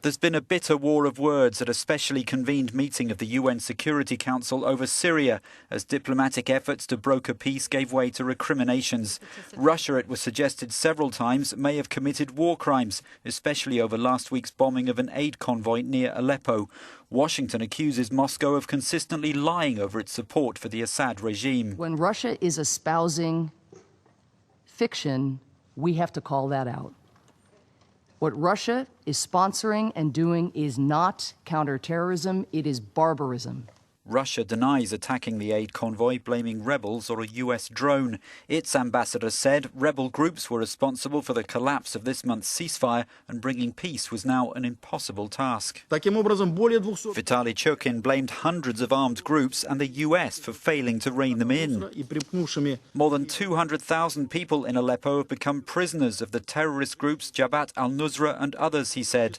There's been a bitter war of words at a specially convened meeting of the UN Security Council over Syria, as diplomatic efforts to broker peace gave way to recriminations. Russia, it was suggested several times, may have committed war crimes, especially over last week's bombing of an aid convoy near Aleppo. Washington accuses Moscow of consistently lying over its support for the Assad regime. When Russia is espousing fiction, we have to call that out. What Russia is sponsoring and doing is not counterterrorism, it is barbarism. Russia denies attacking the aid convoy, blaming rebels or a US drone. Its ambassador said rebel groups were responsible for the collapse of this month's ceasefire, and bringing peace was now an impossible task. Vitaly Chokin blamed hundreds of armed groups and the US for failing to rein them in. More than 200,000 people in Aleppo have become prisoners of the terrorist groups Jabhat al-Nusra and others, he said.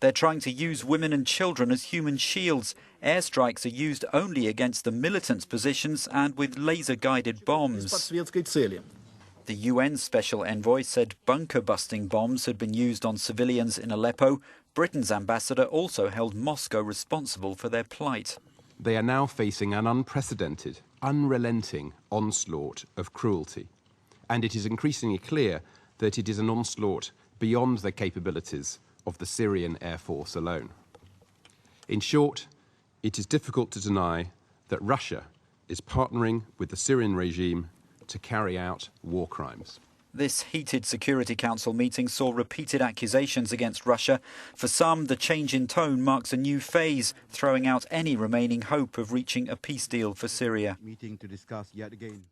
They're trying to use women and children as human shields. Airstrikes are used only against the militants' positions and with laser-guided bombs. The UN Special Envoy said bunker-busting bombs had been used on civilians in Aleppo. Britain's ambassador also held Moscow responsible for their plight. They are now facing an unprecedented, unrelenting onslaught of cruelty. And it is increasingly clear that it is an onslaught beyond the capabilities of the Syrian Air Force alone. In short, it is difficult to deny that Russia is partnering with the Syrian regime to carry out war crimes. This heated Security Council meeting saw repeated accusations against Russia. For some, the change in tone marks a new phase, throwing out any remaining hope of reaching a peace deal for Syria. Meeting to discuss yet again.